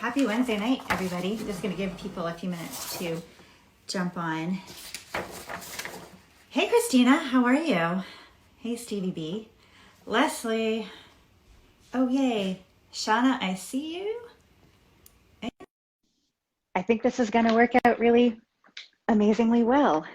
Happy Wednesday night, everybody. Just going to give people a few minutes to jump on. Hey, Christina, how are you? Hey, Stevie B. Leslie. Oh, yay. Shana, I see you. I think this is going to work out really amazingly well.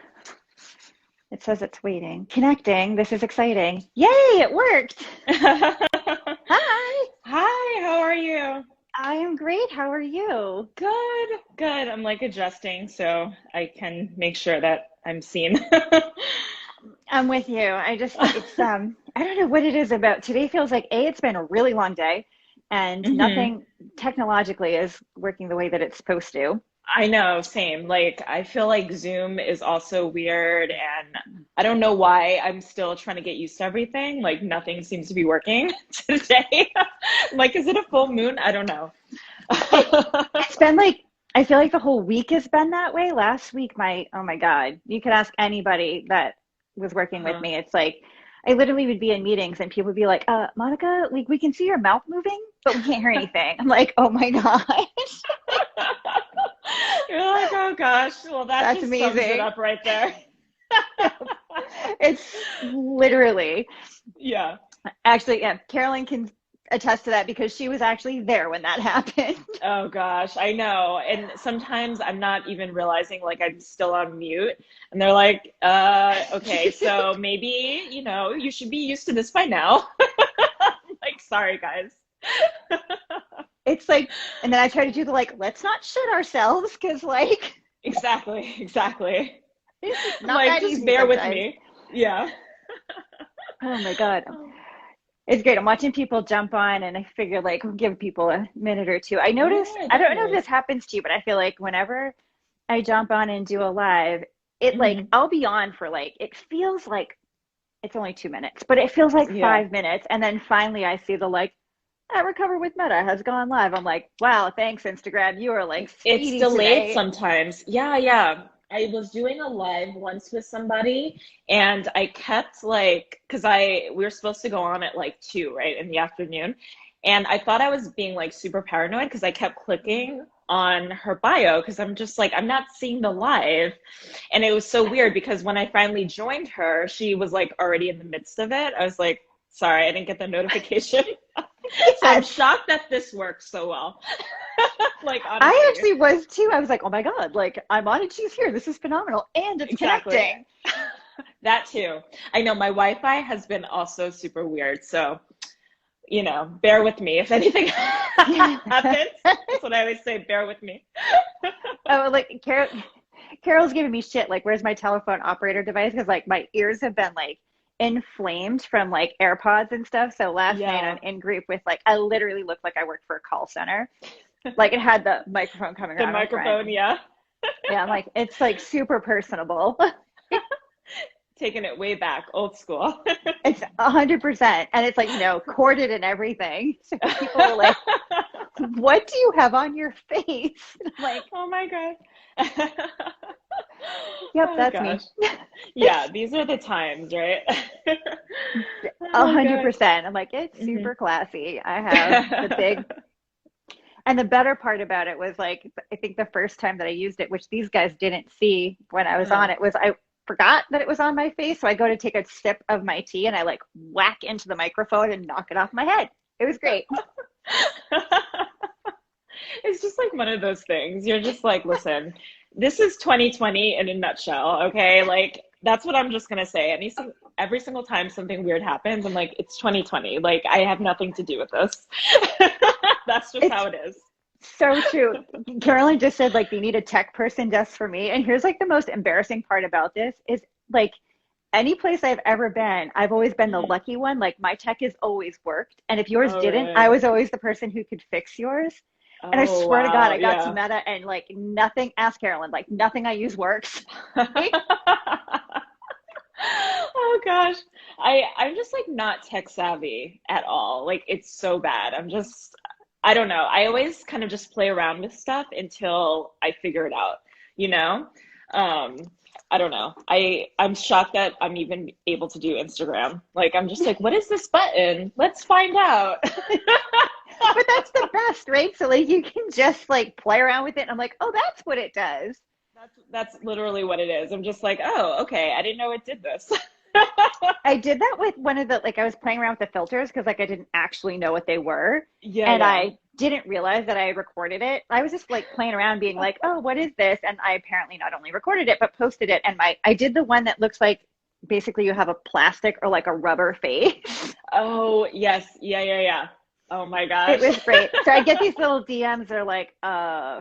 It says it's waiting. Connecting. This is exciting. Yay, it worked. Hi. Hi, how are you? I am great. How are you? Good, good. I'm like adjusting so I can make sure that I'm seen. I'm with you. I don't know what it is about today. Feels like it's been a really long day and hmm nothing technologically is working the way that it's supposed to. I know, same. Like, I feel like Zoom is also weird, and I don't know why I'm still trying to get used to everything. Like, nothing seems to be working today. Like, is it a full moon? I don't know. It, it's been like, I feel like the whole week has been that way. Last week, oh my God, you could ask anybody that was working with Huh. me. It's like, I literally would be in meetings and people would be like, Monica, like we can see your mouth moving, but we can't hear anything. I'm like, oh my gosh, You're like, oh gosh, well, that that's just sums it amazing. up right there. It's literally, Yeah. actually, yeah, Carolyn can attest to that because she was actually there when that happened. Oh gosh, I know. And sometimes I'm not even realizing like I'm still on mute. And they're like, okay, so maybe, you should be used to this by now. Like, sorry, guys. It's like, and then I try to do the like, let's not shit ourselves because like, Exactly, exactly. it's I'm not like, that just easy bear with sometimes. me. Yeah. Oh my God. Oh, It's great. I'm watching people jump on and I figure like give people a minute or two. I notice, yeah, I don't know if definitely. this happens to you, but I feel like whenever I jump on and do a live, it like, hmm I'll be on for like, it feels like it's only 2 minutes, but it feels like Yeah. 5 minutes. And then finally I see the like, Recover with Meta has gone live. I'm like, wow, thanks, Instagram. You are like It's speedy delayed today. sometimes. Yeah, yeah. I was doing a live once with somebody and I kept like, because we were supposed to go on at like 2, right, in the afternoon. And I thought I was being like super paranoid because I kept clicking on her bio because I'm just like, I'm not seeing the live. And it was so weird because when I finally joined her, she was like already in the midst of it. I was like, sorry, I didn't get the notification. So I'm Yes. shocked that this works so well. Like, I honestly. actually was too. I was like, oh my God, like I'm on it. She's here. This is phenomenal. And it's Exactly. connecting. That too. I know my Wi-Fi has been also super weird. So, bear with me if anything happens. That's what I always say, bear with me. Oh, like Carol's giving me shit. Like, where's my telephone operator device? Because like my ears have been like inflamed from like AirPods and stuff. So last night I'm Yeah, in group with like I literally looked like I worked for a call center. Like it had the microphone coming the around my front. microphone, yeah. Yeah, I'm like, it's like super personable. Taking it way back, old school. It's 100%. And it's like, corded and everything. So people are like, what do you have on your face? And I'm like, Oh my God. yep, Oh that's gosh. me. Yeah, these are the times, right? A Oh hundred God. percent. I'm like, it's hmm super classy. I have the big, and the better part about it was like, I think the first time that I used it, which these guys didn't see when I was on it, was I forgot that it was on my face. So I go to take a sip of my tea and I like whack into the microphone and knock it off my head. It was great. It's just like one of those things. You're just like, listen, this is 2020 in a nutshell, okay? Like that's what I'm just gonna say. Every single time something weird happens, I'm like, it's 2020. Like I have nothing to do with this. That's just It's how it is. so true. Carolyn just said like they need a tech person just for me. And here's like the most embarrassing part about this is like any place I've ever been, I've always been the Mhm. lucky one. Like my tech has always worked. And if yours Oh, didn't, I really? was always the person who could fix yours. And I Oh, swear to God, wow. I got to Yeah. Meta and like nothing, ask Carolyn, like nothing I use works. Oh gosh. I'm just like not tech savvy at all. Like it's so bad. I don't know. I always kind of just play around with stuff until I figure it out, you know? Um, I don't know. I'm shocked that I'm even able to do Instagram. Like I'm just like, what is this button? Let's find out. But that's the best, right? So like you can just like play around with it. And I'm like, oh, that's what it does. That's literally what it is. I'm just like, oh, okay, I didn't know it did this. I did that with one of the, like, I was playing around with the filters because, like, I didn't actually know what they were. Yeah, And yeah. I didn't realize that I had recorded it. I was just like playing around being like, oh, what is this? And I apparently not only recorded it, but posted it. And I did the one that looks like basically you have a plastic or like a rubber face. Oh, yes. Yeah, yeah, yeah. Oh my It gosh. was great. So I get these little DMs that are like,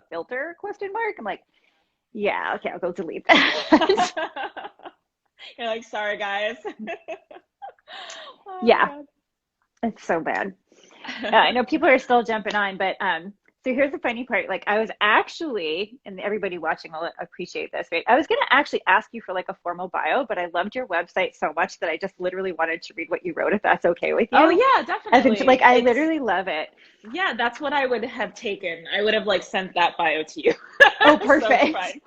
filter question mark. I'm like, yeah, okay, I'll go delete that. You're like, sorry, guys. Oh Yeah, God. it's so bad. I know people are still jumping on, but so here's the funny part. Like I was actually, and everybody watching will appreciate this, right? I was gonna actually ask you for like a formal bio, but I loved your website so much that I just literally wanted to read what you wrote, if that's okay with Oh you. yeah, As in, like definitely. I It's literally love it. Yeah, that's what I would have taken. I would have like sent that bio to you. Oh, So it's perfect. fine.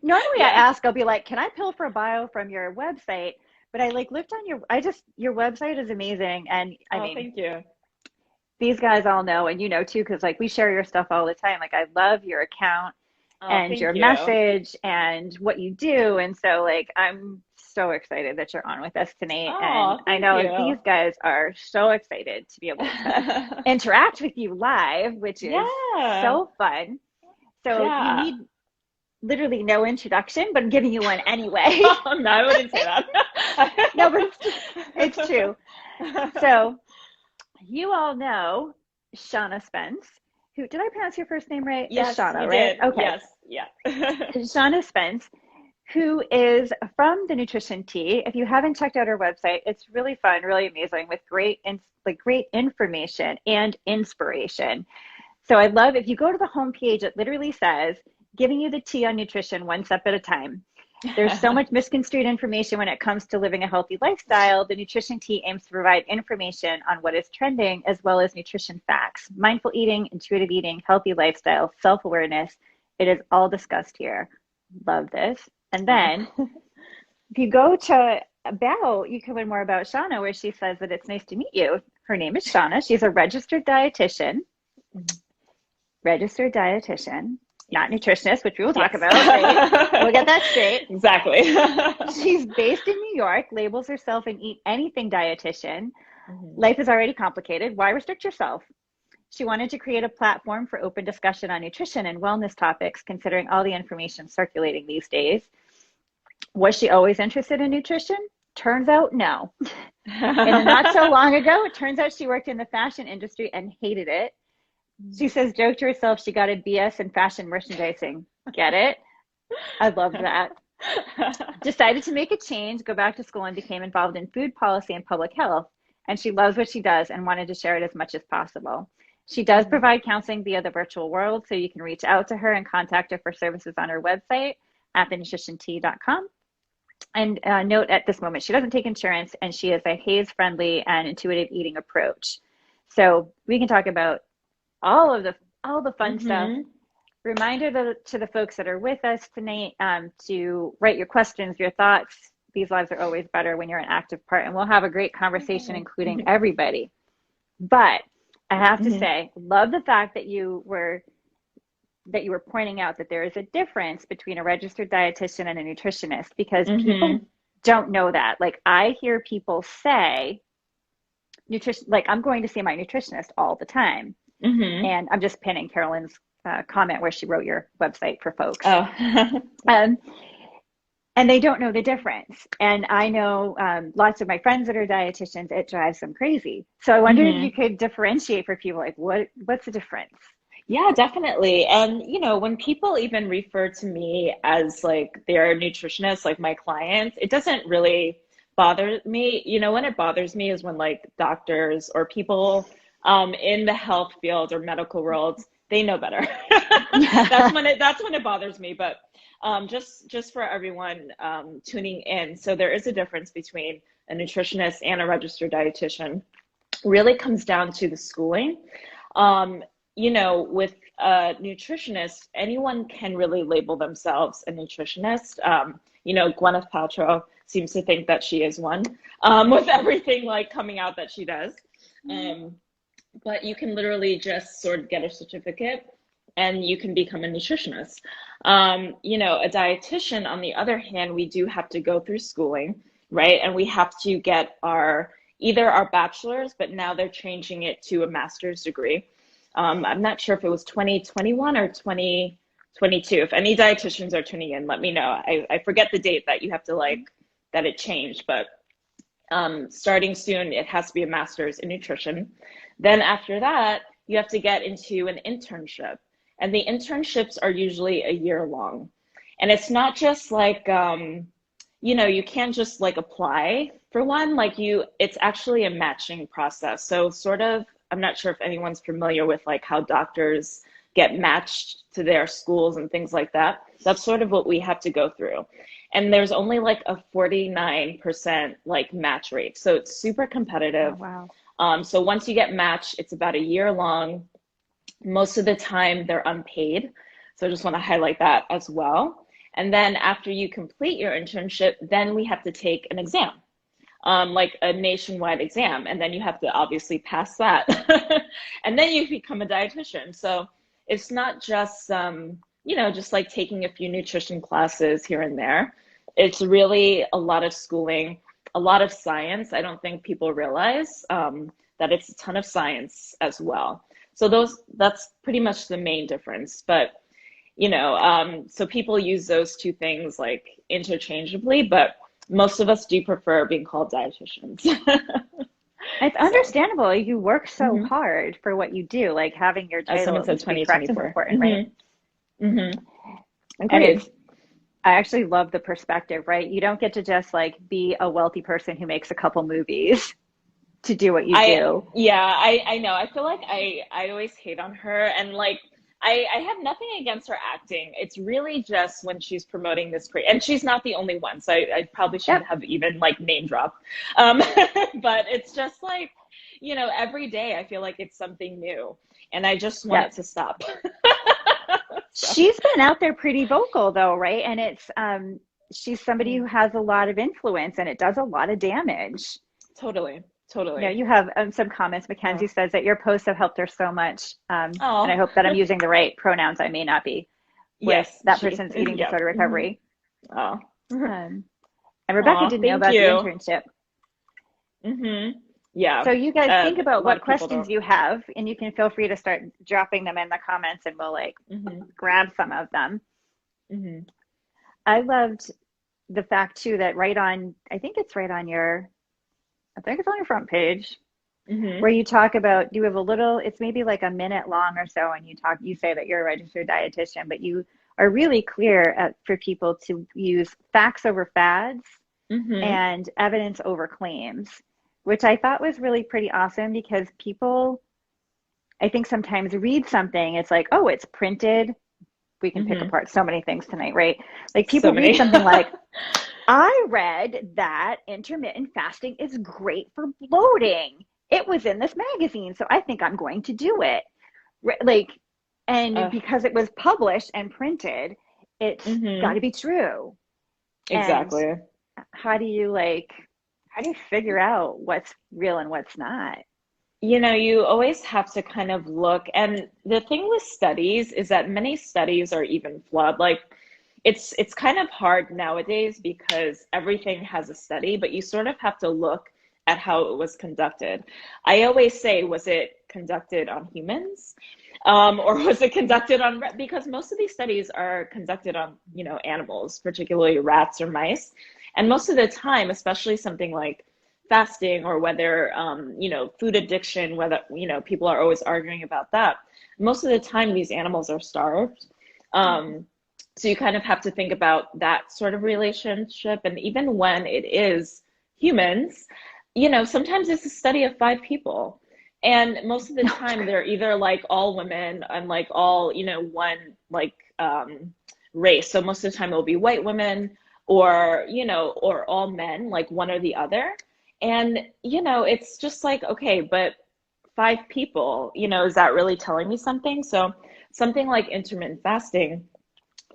Normally I Yeah. ask, I'll be like, can I pull for a bio from your website? But I like looked on your website is amazing. And I Oh, mean, thank you. these guys all know, and you know too, because like we share your stuff all the time. Like I love your account Oh, and thank your you. message and what you do. And so like I'm so excited that you're on with us tonight. And Oh, I thank know these you. guys are so excited to be able to interact with you live, which is Yeah. so fun. So you Yeah. need literally no introduction, but I'm giving you one anyway. No, I wouldn't say that. No, but it's true. So you all know Shana Spence, who, did I pronounce your first name right? It's Yes, Shana, you right? did. Okay. Yes. Yeah. Shana Spence, who is from the Nutrition Tea. If you haven't checked out her website, it's really fun, really amazing with great information and inspiration. So I love, if you go to the homepage, it literally says, giving you the tea on nutrition one step at a time. There's so much misconstrued information when it comes to living a healthy lifestyle. The Nutrition Tea aims to provide information on what is trending, as well as nutrition facts, mindful eating, intuitive eating, healthy lifestyle, self awareness. It is all discussed here. Love this. And Oh. then if you go to about, you can learn more about Shauna, where she says that it's nice to meet you. Her name is Shauna. She's a registered dietitian, not Yes. nutritionist, which we will talk Yes. about, right? We'll get that straight. Exactly. She's based in New York, labels herself an eat anything dietitian. Mhm. Life is already complicated. Why restrict yourself? She wanted to create a platform for open discussion on nutrition and wellness topics, considering all the information circulating these days. Was she always interested in nutrition? Turns out no. And not so long ago, it turns out she worked in the fashion industry and hated it. She says, joke to herself, she got a BS in fashion merchandising. Get it? I love that. Decided to make a change, go back to school, and became involved in food policy and public health. And she loves what she does and wanted to share it as much as possible. She does Mhm. provide counseling via the virtual world, so you can reach out to her and contact her for services on her website at thenutritiontea.com. And note at this moment, she doesn't take insurance, and she is a HAES friendly and intuitive eating approach. So we can talk about all the fun stuff. Mhm. Reminder to the folks that are with us tonight, to write your questions, your thoughts. These lives are always better when you're an active part, and we'll have a great conversation, including everybody. But I have to Mhm. say, love the fact that you were pointing out that there is a difference between a registered dietitian and a nutritionist, because people Mhm. don't know that. Like I hear people say nutrition, like I'm going to see my nutritionist all the time. Mhm. And I'm just pinning Carolyn's comment where she wrote your website for folks. Oh. Um, and they don't know the difference. And I know lots of my friends that are dietitians, it drives them crazy. So I wondered if you Mhm. could differentiate for people, like what's the difference? Yeah, definitely. And when people even refer to me as like their nutritionist, like my clients, it doesn't really bother me. When it bothers me is when like doctors or people in the health field or medical world, they know better. That's when it bothers me. But just for everyone tuning in, so there is a difference between a nutritionist and a registered dietitian. Really comes down to the schooling. Um, with a nutritionist, anyone can really label themselves a nutritionist. Gwyneth Paltrow seems to think that she is one, with everything like coming out that she does. Um, but you can literally just sort of get a certificate and you can become a nutritionist. A dietitian, on the other hand, we do have to go through schooling, right? And we have to get either our bachelor's, but now they're changing it to a master's degree. I'm not sure if it was 2021 or 2022. If any dietitians are tuning in, let me know. I forget the date that you have to that it changed, but starting soon, it has to be a master's in nutrition. Then after that, you have to get into an internship. And the internships are usually a year long. And it's not just you can't just apply for one, it's actually a matching process. So sort of, I'm not sure if anyone's familiar with how doctors get matched to their schools and things like that. That's sort of what we have to go through. And there's only a 49% match rate. So it's super competitive. Oh, wow. So once you get matched, it's about a year long. Most of the time they're unpaid. So I just want to highlight that as well. And then after you complete your internship, then we have to take an exam, a nationwide exam. And then you have to obviously pass that. And then you become a dietitian. So it's not just, just taking a few nutrition classes here and there. It's really a lot of schooling, a lot of science. I don't think people realize that it's a ton of science as well. So that's pretty much the main difference. But, so people use those two things interchangeably, but most of us do prefer being called dietitians. It's understandable. You work so hard for what you do, having your As title someone said, be correct is 2024. important, right? Agreed. And I actually love the perspective, right? You don't get to just be a wealthy person who makes a couple movies to do what you do. Yeah, I know. I feel like I always hate on her, and I have nothing against her acting. It's really just when she's promoting this and she's not the only one, so I probably shouldn't have even name dropped. But it's just every day I feel like it's something new, and I just want it to stop. So. She's been out there pretty vocal though, right? And it's she's somebody who has a lot of influence, and it does a lot of damage. Totally. Yeah, you have some comments. Mackenzie says that your posts have helped her so much. And I hope that I'm using the right pronouns. I may not be. Yes, that person's eating disorder recovery. And Rebecca didn't know about the internship. Yeah. So you guys think about what questions you have, and you can feel free to start dropping them in the comments, and we'll grab some of them. I loved the fact too that I think it's on your front page, where you talk about, you have it's maybe a minute long or so, and you say that you're a registered dietitian, but you are really clear for people to use facts over fads and evidence over claims, which I thought was really pretty awesome, because people, I think, sometimes read something, it's oh, it's printed. We can pick apart so many things tonight, right? People read something I read that intermittent fasting is great for bloating. It was in this magazine, so I think I'm going to do it. Because it was published and printed, it's got to be true. Exactly. And how do you figure out what's real and what's not? You always have to kind of look. And the thing with studies is that many studies are even flawed. It's kind of hard nowadays because everything has a study, but you sort of have to look at how it was conducted. I always say, was it conducted on humans? Or was it conducted on, because most of these studies are conducted on, animals, particularly rats or mice. And most of the time, especially something like fasting, or whether, food addiction, whether, people are always arguing about that. Most of the time, these animals are starved. So you kind of have to think about that sort of relationship. And even when it is humans, sometimes it's a study of 5 people. And most of the time they're either all women and all, one race. So most of the time it'll be white women, or, or all men, one or the other. And, it's just okay, but 5 people, is that really telling me something? So something like intermittent fasting,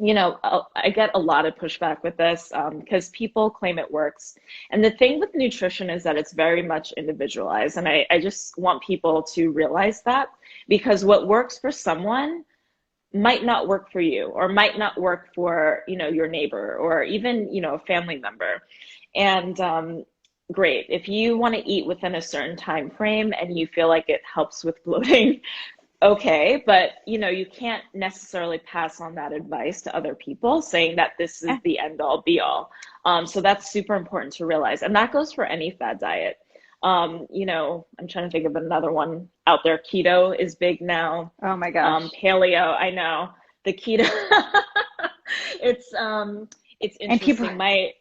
I get a lot of pushback with this because people claim it works. And the thing with nutrition is that it's very much individualized. And I just want people to realize that because what works for someone might not work for you or might not work for, your neighbor or even, a family member. And great, if you want to eat within a certain time frame and you feel like it helps with bloating, okay, but you can't necessarily pass on that advice to other people saying that this is the end all be all. So that's super important to realize. And that goes for any fad diet. I'm trying to think of another one out there. Keto is big now. Oh my gosh. Paleo, I know. The keto it's And people, interesting.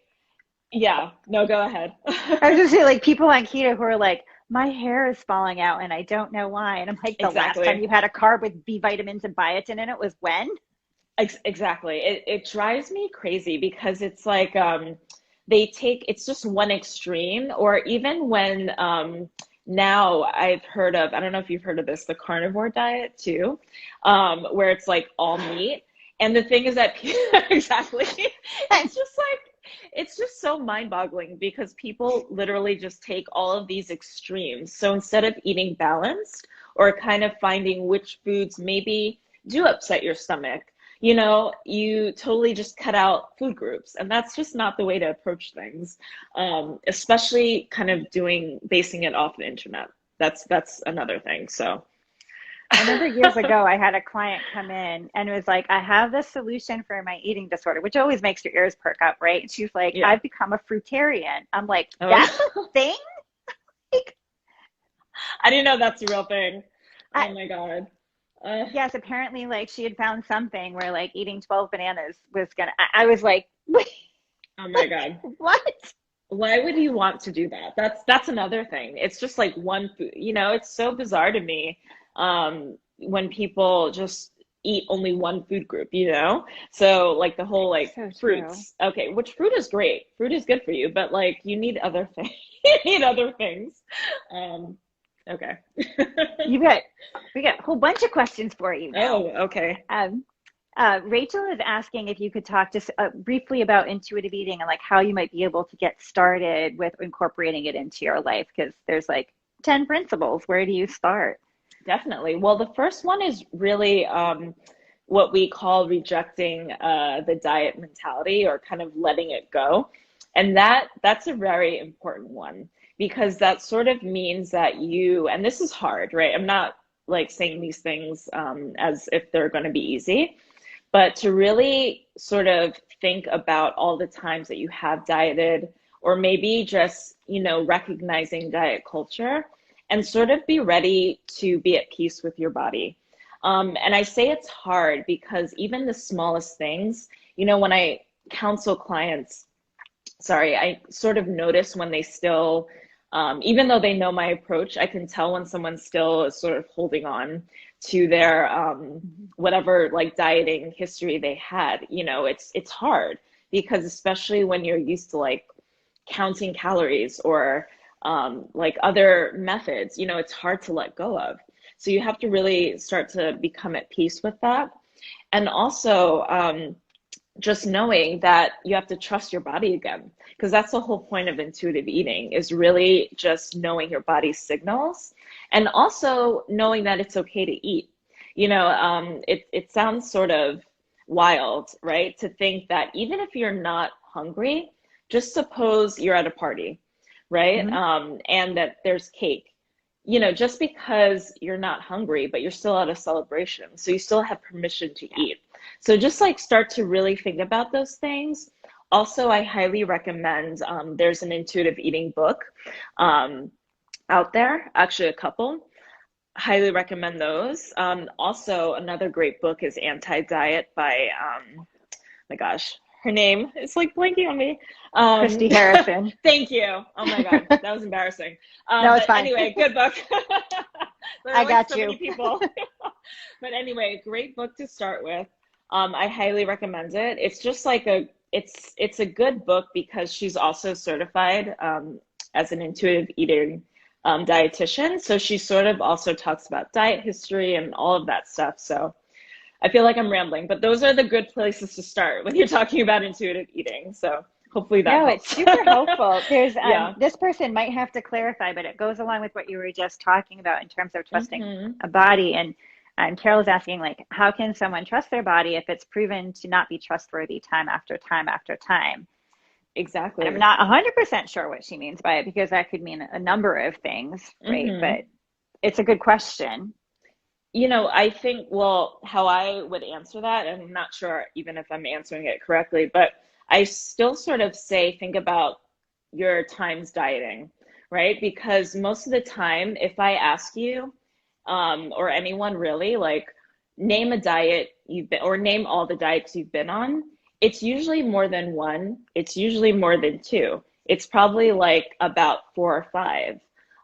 Yeah, no, go ahead. I was just saying, like people on keto who are like, my hair is falling out and I don't know why. And I'm like, the last time Exactly. you had a carb with B vitamins and biotin in it was when? Exactly. It drives me crazy because it's like they take it's just one extreme, or even when now I've heard of, I don't know if you've heard of this, the carnivore diet too, where it's like all meat. And the thing is that exactly, it's just so mind-boggling because people literally just take all of these extremes. So instead of eating balanced or kind of finding which foods maybe do upset your stomach, you totally just cut out food groups. And that's just not the way to approach things, especially kind of basing it off the internet. That's another thing. So, I remember years ago, I had a client come in and was like, I have the solution for my eating disorder, which always makes your ears perk up, right? And she's like, yeah. I've become a fruitarian. I'm like, that's Oh, a thing? Like, I didn't know that's a real thing. I, Oh my God. Uh, yes, apparently, like she had found something where like eating 12 bananas was gonna, I was like, wait, oh my God. what? Why would you want to do that? That's another thing. It's just like one food, it's so bizarre to me when people just eat only one food group. So like the whole like So true. fruits. Okay, which fruit is great. Fruit is good for you, but like you need other things. You need other things. Um, okay. You got, we got a whole bunch of questions for you now. Oh, okay. Um, Rachel is asking if you could talk just briefly about intuitive eating and like how you might be able to get started with incorporating it into your life because there's like 10 principles. Where do you start? Definitely. Well, the first one is really what we call rejecting the diet mentality or kind of letting it go. And that's a very important one because that sort of means that and this is hard, right? I'm not like saying these things as if they're going to be easy, but to really sort of think about all the times that you have dieted, or maybe just, recognizing diet culture and sort of be ready to be at peace with your body. And I say it's hard because even the smallest things, when I counsel clients, sorry, I sort of notice when they still, even though they know my approach, I can tell when someone still is sort of holding on to their whatever like dieting history they had. It's hard because especially when you're used to like counting calories or like other methods, it's hard to let go of. So you have to really start to become at peace with that. And also, just knowing that you have to trust your body again, because that's the whole point of intuitive eating is really just knowing your body's signals and also knowing that it's okay to eat. It sounds sort of wild, right? To think that even if you're not hungry, just suppose you're at a party, right? Mm-hmm. And that there's cake. Just because you're not hungry, but you're still at a celebration. So you still have permission to eat. So just like start to really think about those things. Also, I highly recommend, there's an intuitive eating book out there, actually a couple. Highly recommend those. Also, another great book is Anti-Diet by, my gosh, her name is like blanking on me. Christy Harrison. Thank you. Oh my God, that was embarrassing. No, it's But fine. anyway, good book. There are I like got so you. many people. But anyway, great book to start with. I highly recommend it. It's just like it's a good book because she's also certified as an intuitive eating dietitian. So she sort of also talks about diet history and all of that stuff. So I feel like I'm rambling, but those are the good places to start when you're talking about intuitive eating. So hopefully that No, it's helps. super helpful. There's Yeah. this person might have to clarify, but it goes along with what you were just talking about in terms of trusting Hmm. a body. And Carol's asking, like, how can someone trust their body if it's proven to not be trustworthy time after time after time? And I'm Exactly. not 100% sure what she means by it because that could mean a number of things, right? Hmm. But it's a good question. I think, well, how I would answer that, and I'm not sure even if I'm answering it correctly, but I still sort of say, think about your times dieting, right? Because most of the time, if I ask you, or anyone really, like, name a diet you've been, or name all the diets you've been on, it's usually more than one. It's usually more than two. It's probably like about four or five.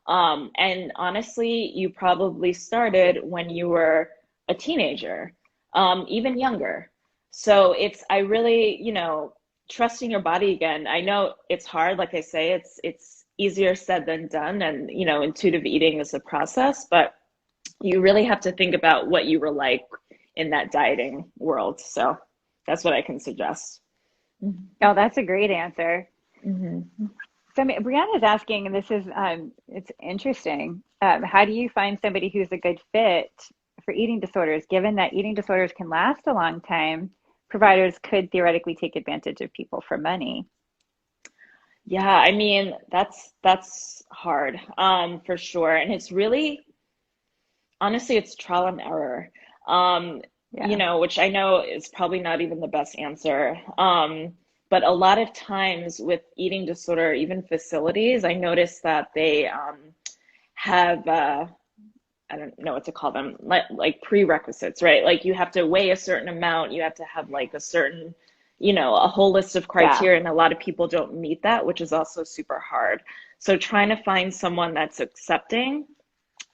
And honestly, you probably started when you were a teenager, even younger. So I really, trusting your body again. I know it's hard, like I say, it's easier said than done, and intuitive eating is a process, but you really have to think about what you were like in that dieting world. So that's what I can suggest. Oh, that's a great answer. Mm-hmm. So Brianna's asking, and this is it's interesting. How do you find somebody who's a good fit for eating disorders, given that eating disorders can last a long time? Providers could theoretically take advantage of people for money. Yeah, I mean, that's hard, for sure. And it's really, honestly, it's trial and error. Yeah. Which I know is probably not even the best answer. But a lot of times with eating disorder, even facilities, I notice that they have I don't know what to call them, like prerequisites, right? Like you have to weigh a certain amount, you have to have like a certain, a whole list of Yeah. criteria, and a lot of people don't meet that, which is also super hard. So trying to find someone that's accepting.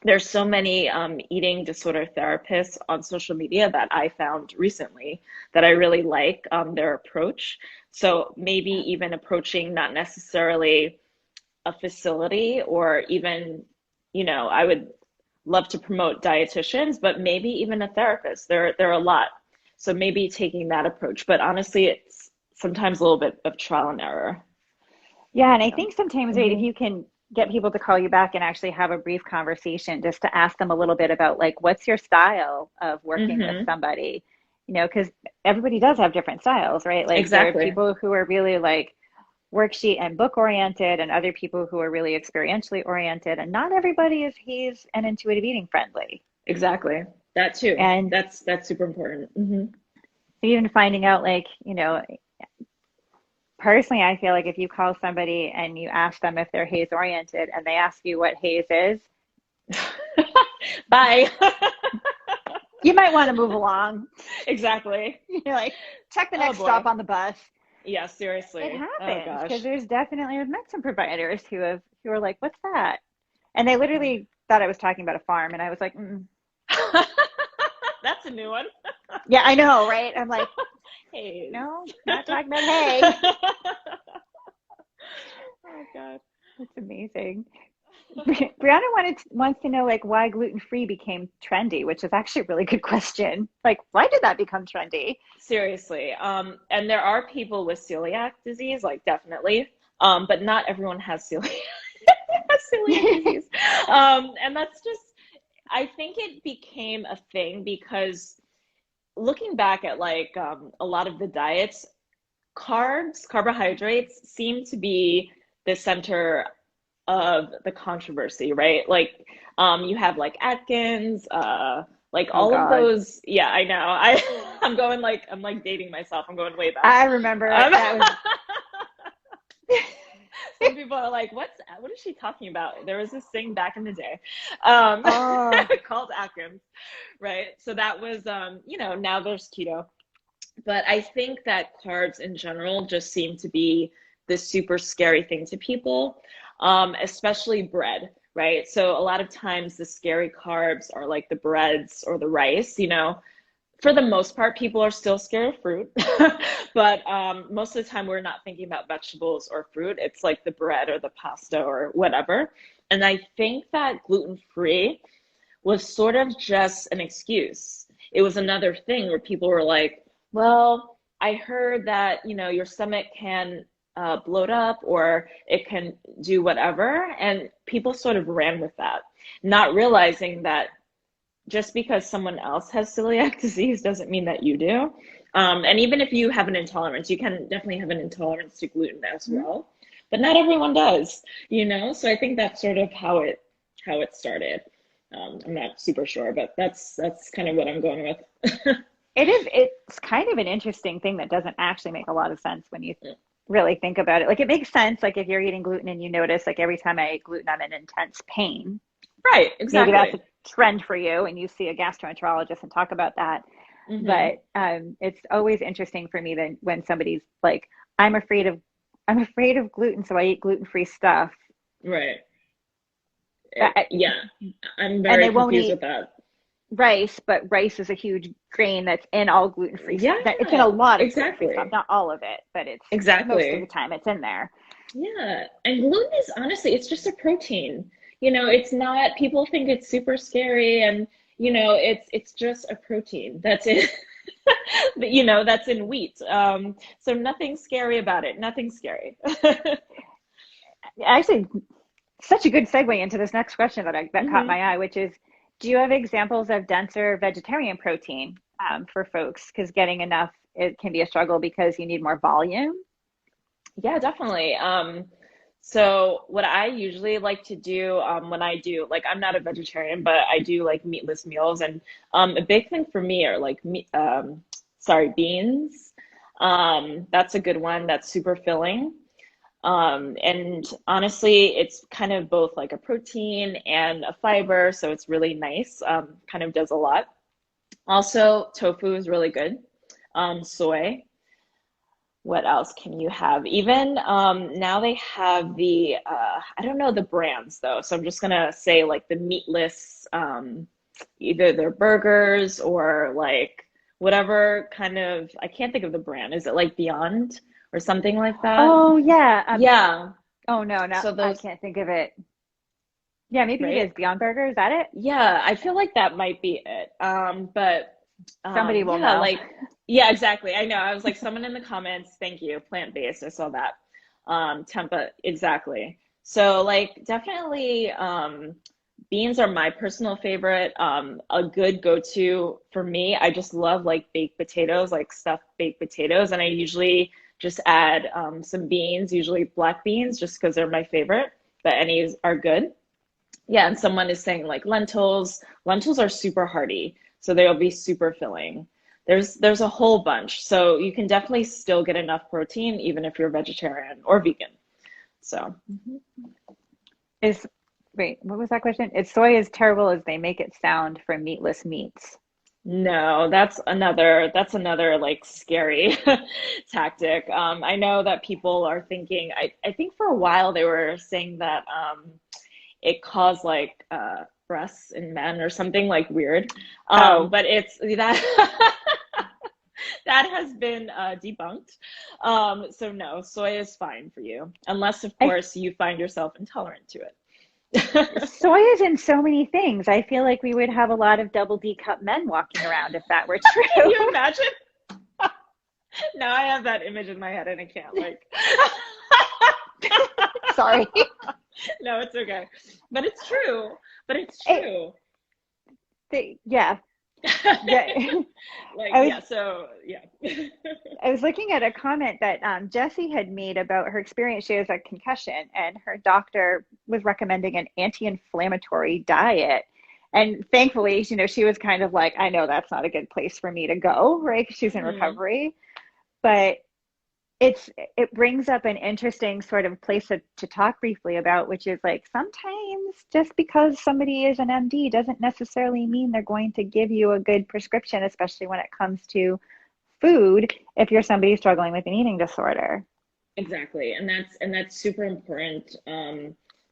There's so many eating disorder therapists on social media that I found recently that I really like their approach. So maybe Yeah. even approaching not necessarily a facility, or even, I would love to promote dietitians, but maybe even a therapist. There are a lot. So maybe taking that approach. But honestly, it's sometimes a little bit of trial and error. Yeah, and I Yeah. think sometimes, right, if Hmm. you can get people to call you back and actually have a brief conversation just to ask them a little bit about like what's your style of working with Hmm. somebody, because everybody does have different styles, right? Like there are Exactly. people who are really like worksheet and book oriented and other people who are really experientially oriented, and not everybody is he's and intuitive eating friendly. Exactly. That too. And That's super important. Hmm. even finding out like, personally, I feel like if you call somebody and you ask them if they're haze oriented and they ask you what haze is, Bye. you might want to move along. Exactly. You're like, check the Oh next stop boy. on the bus. Yeah, It seriously. Oh happens because gosh. there's definitely I've met some providers who are like, "What's that?" And they Oh. literally thought I was talking about a farm, and I was like, That's a new one. "Yeah, I know, right?" I'm like, Haze. "No, not talking about hay." Oh God. That's amazing. Brianna wants to know like why gluten free became trendy, which is actually a really good question. Like, why did that become trendy? Seriously. And there are people with celiac disease, like definitely. But not everyone has celiac has celiac disease. And that's just, I think it became a thing because looking back at like a lot of the diets, carbohydrates seem to be the center of the controversy, right? Like, you have like Atkins, like Oh all of God. those. Yeah, I know. I'm like dating myself. I'm going way back. I remember Um, that was some people are like, what is she talking about? There was this thing back in the day, oh called Atkins, right? So that was, now there's keto. But I think that carbs in general just seem to be this super scary thing to people, especially bread, right? So a lot of times the scary carbs are like the breads or the rice, For the most part, people are still scared of fruit, but most of the time we're not thinking about vegetables or fruit. It's like the bread or the pasta or whatever. And I think that gluten free was sort of just an excuse. it was another thing where people were like, well, I heard that, your stomach can bloat up or it can do whatever. And people sort of ran with that, not realizing that just because someone else has celiac disease doesn't mean that you do. And even if you have an intolerance, you can definitely have an intolerance to gluten as Mhm. well. But not everyone does, So I think that's sort of how it started. I'm not super sure, but that's kind of what I'm going with. It's kind of an interesting thing that doesn't actually make a lot of sense when you really think about it. Like it makes sense, like if you're eating gluten and you notice, like every time I eat gluten, I'm in intense pain. Right, Maybe that's a exactly. trend for you, and you see a gastroenterologist and talk about that. Hmm. But it's always interesting for me that when somebody's like, "I'm afraid of, I'm afraid of gluten, so I eat gluten-free stuff," Right. Uh, Yeah, I'm and very they won't confused eat with that. rice, but rice is a huge grain that's in all gluten-free stuff. It's in a Yeah, lot of gluten-free stuff, exactly. not all of it, but it's most of the Exactly. time it's in there. Yeah, and gluten is honestly, it's just a protein. It's not, people think it's super scary and it's just a protein. That's it. That's in wheat. So nothing scary about it. Nothing scary. Actually, such a good segue into this next question that caught Hmm. my eye, which is, do you have examples of denser vegetarian protein for folks? Because getting enough, it can be a struggle because you need more volume. Yeah, definitely. So what I usually like to do when I do, like, I'm not a vegetarian, but I do like meatless meals, and a big thing for me are like sorry, beans. That's a good one. That's super filling. And honestly, it's kind of both like a protein and a fiber, so it's really nice. Kind of does a lot. Also, tofu is really good. Soy. What else can you have? Even now they have the I don't know the brands though, so I'm just gonna say like the meatless either their burgers or like whatever kind of, I can't think of the brand. Is it like Beyond or something like that? Oh yeah. Yeah. Oh no, no, So I those, can't think of it. Yeah, maybe it right? is Beyond Burger. Is that it? Yeah, I feel like that might be it. But Somebody will yeah, know. like, yeah, exactly. I know. I was like, someone in the comments, thank you, plant-based. I saw that. Tempa, exactly. So like definitely beans are my personal favorite. A good go-to for me. I just love like baked potatoes, like stuffed baked potatoes, and I usually just add some beans, usually black beans, just because they're my favorite, but any are good. Yeah, and someone is saying like lentils. Lentils are super hearty, so they'll be super filling. There's a whole bunch. So you can definitely still get enough protein even if you're vegetarian or vegan. So Is Wait, what was that question? Is soy as terrible as they make it sound for meatless meats? no, that's another like scary tactic. I know that people are thinking, I think for a while they were saying that it caused like breasts in men or something like weird. Oh, But it's that that has been debunked. So no, soy is fine for you, unless of I course you find yourself intolerant to it. soy is in so many things. I feel like we would have a lot of double D cup men walking around if that were Can true. you imagine? Now I have that image in my head and I can't like. Sorry. No, it's okay. But it's true. But it's It, true. yeah. Yeah. Like, I was yeah, so yeah. I was looking at a comment that Jessie had made about her experience. She has a concussion, and her doctor was recommending an anti-inflammatory diet. And thankfully, she was kind of like, I know that's not a good place for me to go, right? 'Cause she's in Hmm. recovery. But it brings up an interesting sort of place to talk briefly about, which is like sometimes just because somebody is an MD doesn't necessarily mean they're going to give you a good prescription, especially when it comes to food if you're somebody struggling with an eating disorder. Exactly. And that's super important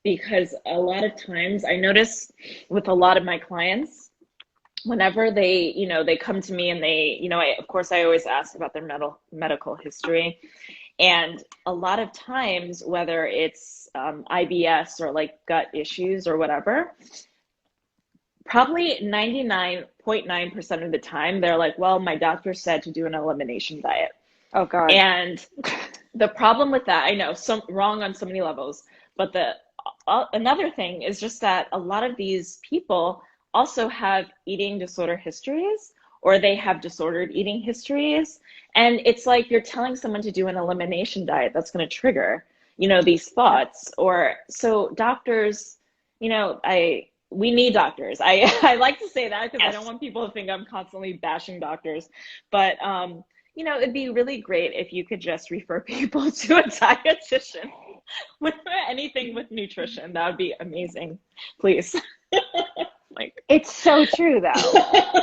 because a lot of times I notice with a lot of my clients, whenever they come to me and of course I always ask about their medical history. And a lot of times, whether it's IBS or like gut issues or whatever, Probably 99.9% of the time, they're like, well, my doctor said to do an elimination diet. Oh God. And the problem with that, I know, some wrong on so many levels, but the another thing is just that a lot of these people also have eating disorder histories, or they have disordered eating histories, and it's like you're telling someone to do an elimination diet that's going to trigger, these Yep. thoughts. Or so doctors, I we need doctors. I like to say that because I don't Yes. want people to think I'm constantly bashing doctors, but it'd be really great if you could just refer people to a dietitian with anything with nutrition. That would be amazing. Please. Like, It's so true though.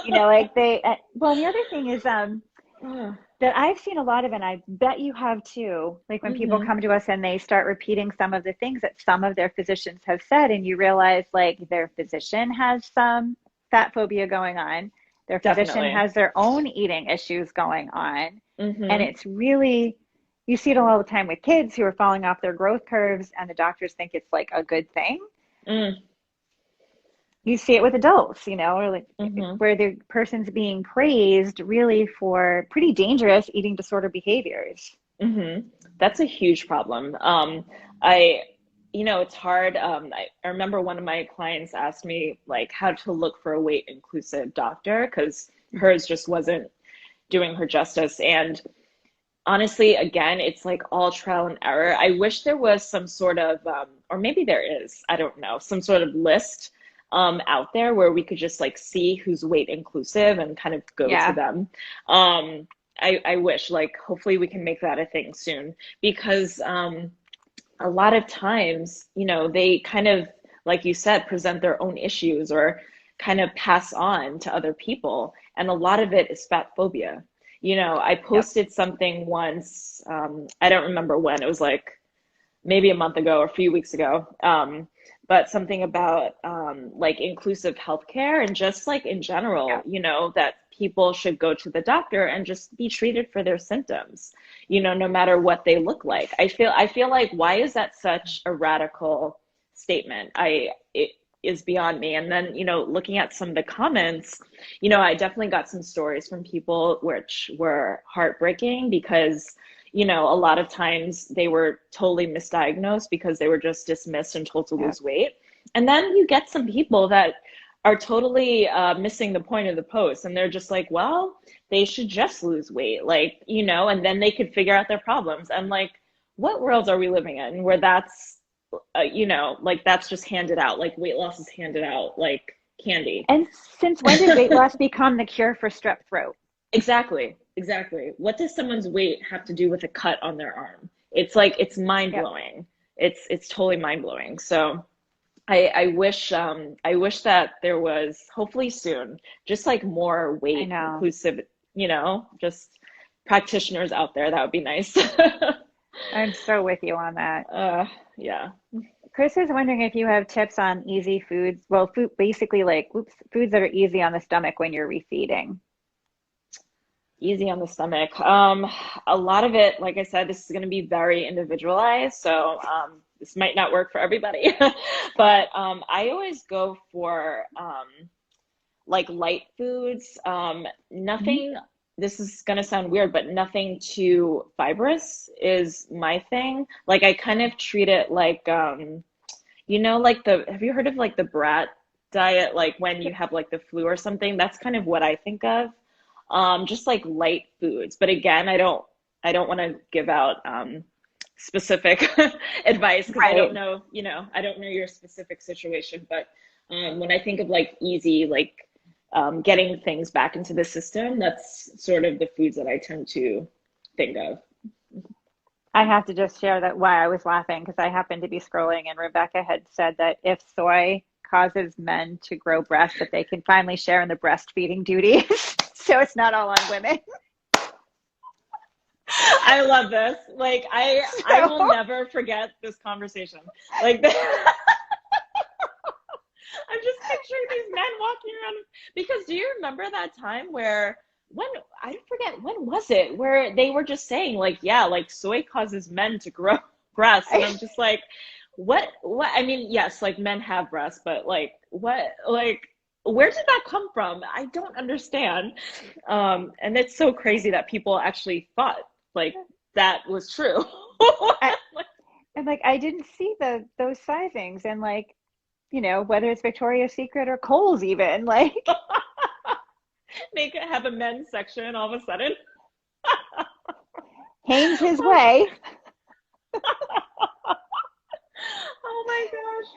Like well, and the other thing is, that I've seen a lot of, and I bet you have too, like when people mm-hmm. come to us and they start repeating some of the things that some of their physicians have said, and you realize like their physician has some fat phobia going on, their physician Definitely. has their own eating issues going on. And Mm-hmm. it's really, you see it all the time with kids who are falling off their growth curves, and the doctors think it's like a good thing. Mm, You see it with adults, or like mm-hmm. where the person's being praised really for pretty dangerous eating disorder behaviors. Mm-hmm. That's a huge problem. I, it's hard. I remember one of my clients asked me like how to look for a weight inclusive doctor because hers just wasn't doing her justice. And honestly, again, it's like all trial and error. I wish there was some sort of, or maybe there is, I don't know, some sort of list out there where we could just like see who's weight inclusive and kind of go to Yeah. them. Um, I wish, like, hopefully we can make that a thing soon because a lot of times, they kind of, like you said, present their own issues or kind of pass on to other people. And a lot of it is fat phobia. I Yep. posted something once, I don't remember when, it was like maybe a month ago or a few weeks ago, but something about like inclusive healthcare and just like in general, Yep. that people should go to the doctor and just be treated for their symptoms, no matter what they look like. I feel like why is that such a radical statement? It is beyond me. And then, looking at some of the comments, I definitely got some stories from people which were heartbreaking because a lot of times they were totally misdiagnosed because they were just dismissed and told to Yep. lose weight. And then you get some people that are totally missing the point of the post and they're just like, well, they should just lose weight, like, and then they could figure out their problems. I'm like, what worlds are we living in where that's, like that's just handed out, like weight loss is handed out like candy. And since when did weight loss become the cure for strep throat? Exactly, exactly. What does someone's weight have to do with a cut on their arm? It's like it's mind Yep. blowing. It's totally mind blowing. So I wish that there was hopefully soon just like more I weight know. inclusive, just practitioners out there. That would be nice. I'm so with you on that. Yeah. Chris is wondering if you have tips on easy foods. Well, food basically like foods that are easy on the stomach when you're refeeding. Easy on the stomach. A lot of it, like I said, this is going to be very individualized, so this might not work for everybody. But I always go for like light foods. Mhm. Nothing, this is going to sound weird, but nothing too fibrous is my thing. Like I kind of treat it like, like have you heard of like the brat diet? Like when you have like the flu or something, that's kind of what I think of. Just like light foods. But again, I don't want to give out specific advice because I don't Right. know, I don't know your specific situation. But when I think of like easy, like getting things back into the system, that's sort of the foods that I tend to think of. I have to just share that why I was laughing because I happened to be scrolling and Rebecca had said that if soy causes men to grow breasts, that they can finally share in the breastfeeding duties. So it's not all on women. I love this. Like I will So never forget this conversation. Like I'm just picturing these men walking around because do you remember that time where when I forget when was it where they were just saying like yeah like soy causes men to grow breasts and I'm just like what I mean yes like men have breasts but like where did that come from? I don't understand. And it's so crazy that people actually thought like that was true. I, and like I didn't see those sizings, and like, whether it's Victoria's Secret or Kohl's even, like Make it have a men's section all of a sudden. Hanes his way. Oh my gosh.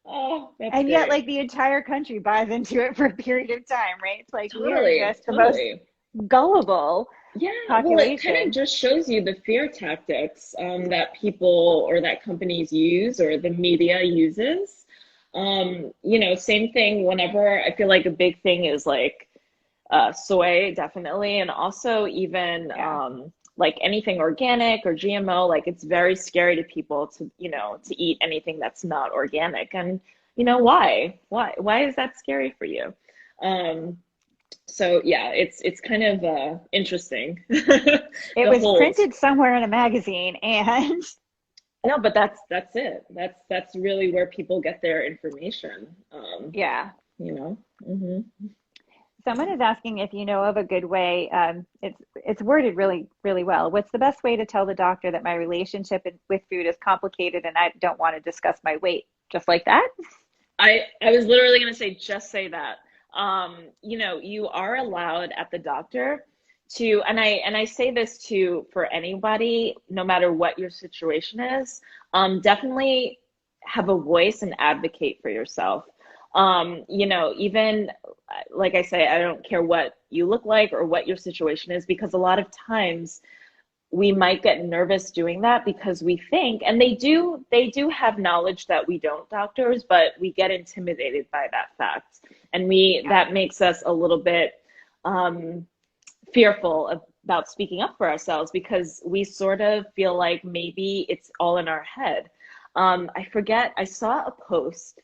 Oh, that's And yet great. like the entire country buys into it for a period of time, right? It's like we are Totally, just the most totally. gullible Yeah, well, it kind of population. just shows you the fear tactics that people or that companies use or the media uses. Same thing whenever I feel like a big thing is like soy, definitely, and also even Yeah. like anything organic or GMO, like it's very scary to people to eat anything that's not organic. And why? Why is that scary for you? Um, so yeah, it's kind of interesting. It The was whole printed somewhere in a magazine, and no, but that's it. That's really where people get their information. yeah. You know. hmm Someone is asking if you know of a good way. It's worded really, really well. What's the best way to tell the doctor that my relationship with food is complicated and I don't want to discuss my weight? Just like that? I was literally gonna say just say that. You are allowed at the doctor to, and I say this to for anybody, no matter what your situation is, definitely have a voice and advocate for yourself. Even like I say, I don't care what you look like or what your situation is, because a lot of times we might get nervous doing that because we think, and they do have knowledge that we don't, doctors, but we get intimidated by that fact, and we Yeah. that makes us a little bit um, fearful about speaking up for ourselves because we sort of feel like maybe it's all in our head. I forget, I saw a post.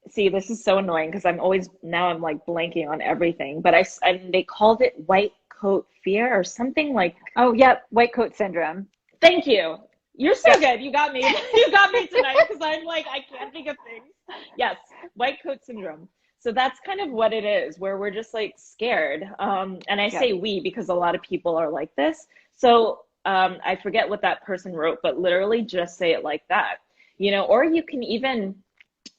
See, this is so annoying because I'm like blanking on everything, but and they called it white coat fear or something like. Oh, yep. White coat syndrome. Thank you. You're so Yep. good. You got me. You got me tonight because I'm like, I can't think of things. Yes, white coat syndrome. So that's kind of what it is, where we're just like scared. And I Yep. say we because a lot of people are like this. So I forget what that person wrote, but literally just say it like that, or you can even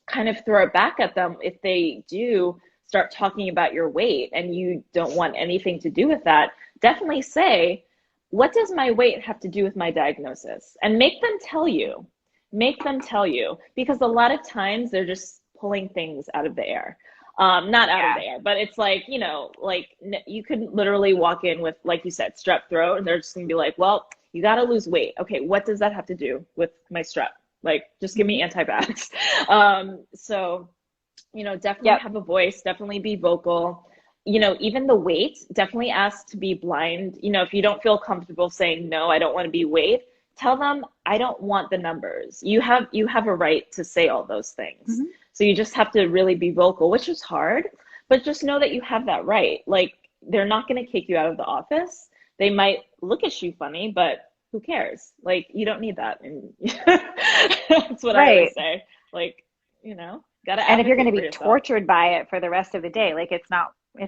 kind of throw it back at them if they do start talking about your weight and you don't want anything to do with that. Definitely say, what does my weight have to do with my diagnosis? And make them tell you. Make them tell you, because a lot of times they're just pulling things out of the air. Not out of Yeah. the air, but it's like, like you could literally walk in with, like you said, strep throat, and they're just gonna be like, well, you got to lose weight. Okay, what does that have to do with my strep? Like, just give me Hmm. antibiotics. So, definitely Yep. have a voice, definitely be vocal. Even the weight, definitely ask to be blind. If you don't feel comfortable saying, no, I don't want to be weighed, tell them, I don't want the numbers. You have a right to say all those things. Hmm. So you just have to really be vocal, which is hard, but just know that you have that right. Like, they're not going to kick you out of the office. They might look at you funny, but who cares? Like, you don't need that. And that's what I always Right. say. Like, gotta And if you're going advocate to for be yourself. tortured by it for the rest of the day, like it's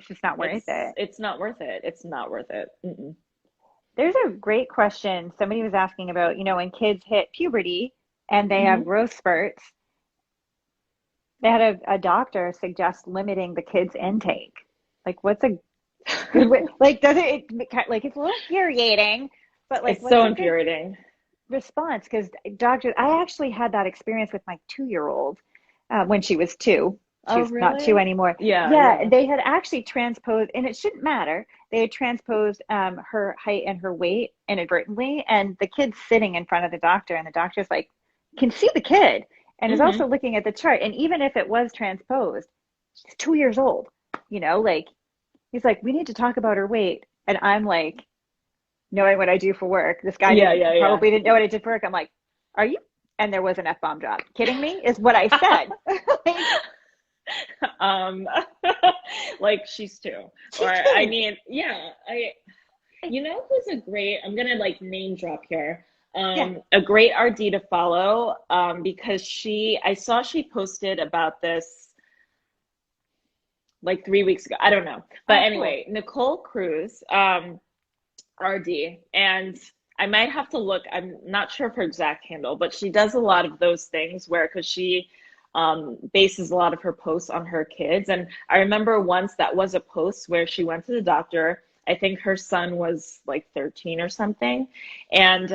just not worth It's it. it's not worth it. It's not worth it. Mm-mm. There's a great question. Somebody was asking about, when kids hit puberty and they have hmm growth spurts, they had a doctor suggest limiting the kids' intake. Like, what's a good way? Like, does like, it's a little infuriating, but like, It's what's so a good infuriating. response? Because doctors, I actually had that experience with my 2-year-old when she was 2. Oh, She's not 2 really? anymore. Yeah, Yeah, yeah. they had actually transposed, and it shouldn't matter. They had transposed her height and her weight inadvertently, and the kid's sitting in front of the doctor, and the doctor's like, can see the kid, and is also hmm looking at the chart. And even if it was transposed, she's 2 years old, like he's like, we need to talk about her weight. And I'm like, knowing what I do for work, this guy Yeah, didn't yeah, yeah. probably didn't know what I did for work. I'm like, are you? And there was an F bomb drop. Kidding me? Is what I said. Like, um, like she's two. Or she's I 2. mean, yeah, who's a great, I'm gonna like name drop here. Yeah. A great RD to follow, because I saw she posted about this. like 3 weeks ago. I don't know. But Oh, cool. anyway, Nicole Cruz, RD, and I might have to look. I'm not sure of her exact handle, but she does a lot of those things where, because she bases a lot of her posts on her kids. And I remember once that was a post where she went to the doctor. I think her son was like 13 or something. And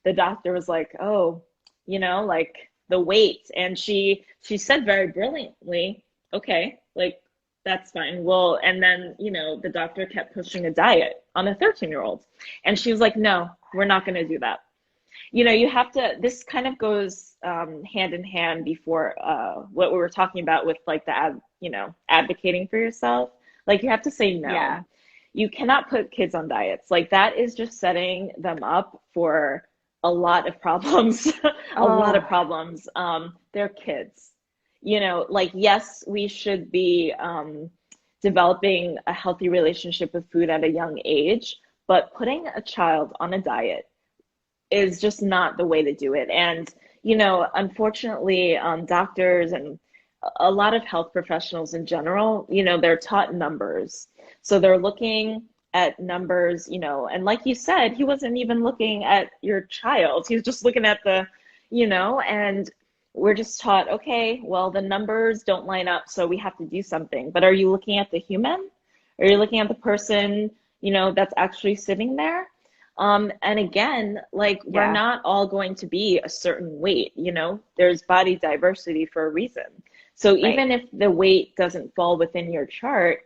the doctor was like, oh, like the weight. And she said very brilliantly, okay, like that's fine. Well, and then, the doctor kept pushing a diet on a 13-year-old. And she was like, no, we're not going to do that. You have to, this kind of goes hand in hand before what we were talking about with like advocating for yourself. Like you have to say no. Yeah. You cannot put kids on diets. Like that is just setting them up for a lot of problems, a lot of Oh, problems. They're kids. Like, yes, we should be developing a healthy relationship with food at a young age, but putting a child on a diet is just not the way to do it. And, unfortunately, doctors and a lot of health professionals in general, they're taught numbers. So they're looking at numbers, and like you said, he wasn't even looking at your child. He was just looking at and we're just taught, okay, well, the numbers don't line up, so we have to do something. But are you looking at the human? Are you looking at the person, that's actually sitting there? And again, like we're yeah. not all going to be a certain weight, there's body diversity for a reason. So Right. even if the weight doesn't fall within your chart,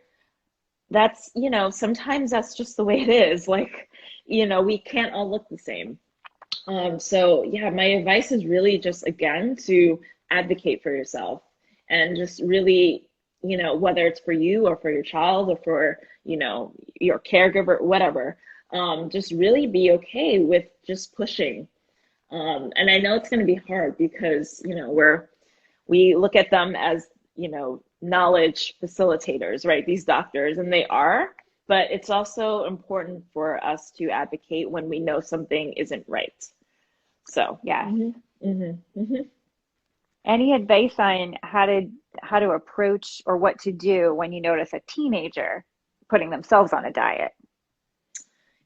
that's, sometimes that's just the way it is. Like, we can't all look the same. So yeah, my advice is really just again to advocate for yourself and just really, whether it's for you or for your child or for, your caregiver, whatever, just really be okay with just pushing. And I know it's going to be hard because, we look at them as, knowledge facilitators, right? These doctors, and they are, but it's also important for us to advocate when we know something isn't right. So, Yeah. hmm. Any advice on how to approach or what to do when you notice a teenager putting themselves on a diet?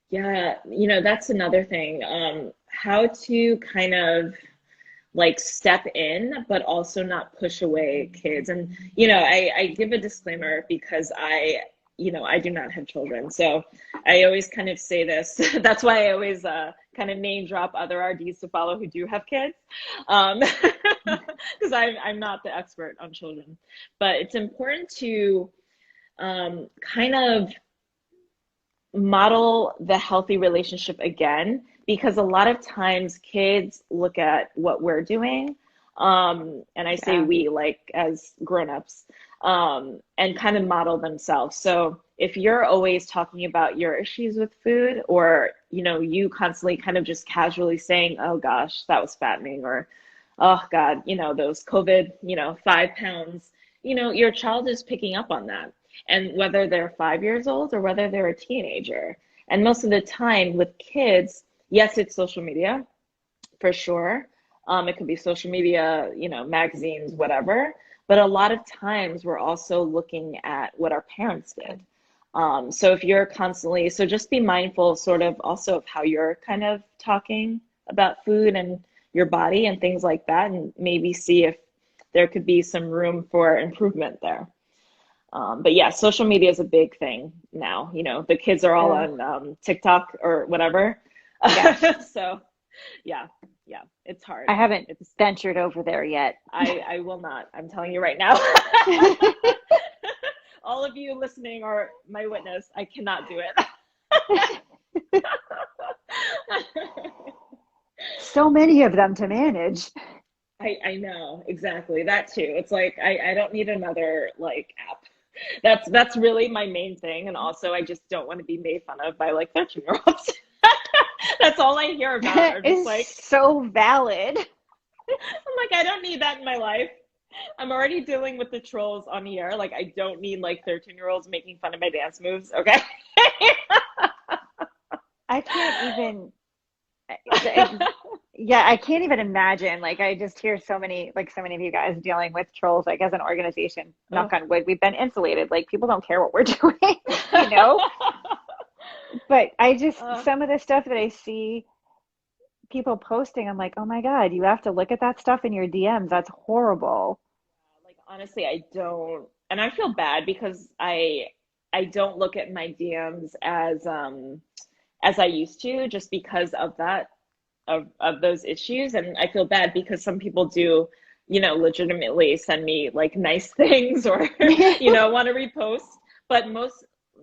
Yeah, that's another thing. How to kind of like step in, but also not push away kids. And, I give a disclaimer because I do not have children. So I always kind of say this. That's why I always kind of name drop other RDs to follow who do have kids. Because I'm not the expert on children. But it's important to kind of model the healthy relationship again, because a lot of times kids look at what we're doing, and I say Yeah. we like as grown-ups, and kind of model themselves. So if you're always talking about your issues with food, or you constantly kind of just casually saying, oh gosh, that was fattening, or oh god, those COVID, 5 pounds, your child is picking up on that, and whether they're 5 years old or whether they're a teenager. And most of the time with kids, yes, it's social media for sure. It could be social media, magazines, whatever. But a lot of times we're also looking at what our parents did. So if you're constantly, so just be mindful sort of also of how you're kind of talking about food and your body and things like that, and maybe see if there could be some room for improvement there. But yeah, social media is a big thing now. The kids are all Oh, on TikTok or whatever. yes. So yeah, yeah, it's hard. I haven't It's ventured over there yet. I will not. I'm telling you right now. All of you listening are my witness. I cannot do it. So many of them to manage. I know exactly that too. It's like I don't need another like app. That's really my main thing. And also I just don't want to be made fun of by like 13-year-olds. That's all I hear about That are just is like, so valid. I'm like, I don't need that in my life. I'm already dealing with the trolls on the air. Like I don't need like 13-year-olds making fun of my dance moves. Okay. I can't even, Yeah, I can't even imagine. Like, I just hear so many, like, so many of you guys dealing with trolls. Like, as an organization, knock Oh. on wood, we've been insulated. Like, people don't care what we're doing, you know? But I just, Uh, some of the stuff that I see people posting, I'm like, oh my God, you have to look at that stuff in your DMs. That's horrible. like honestly, I don't, and I feel bad because I don't look at my DMs as I used to, just because of that, of those issues. And I feel bad because some people do, legitimately send me like nice things or want to repost, but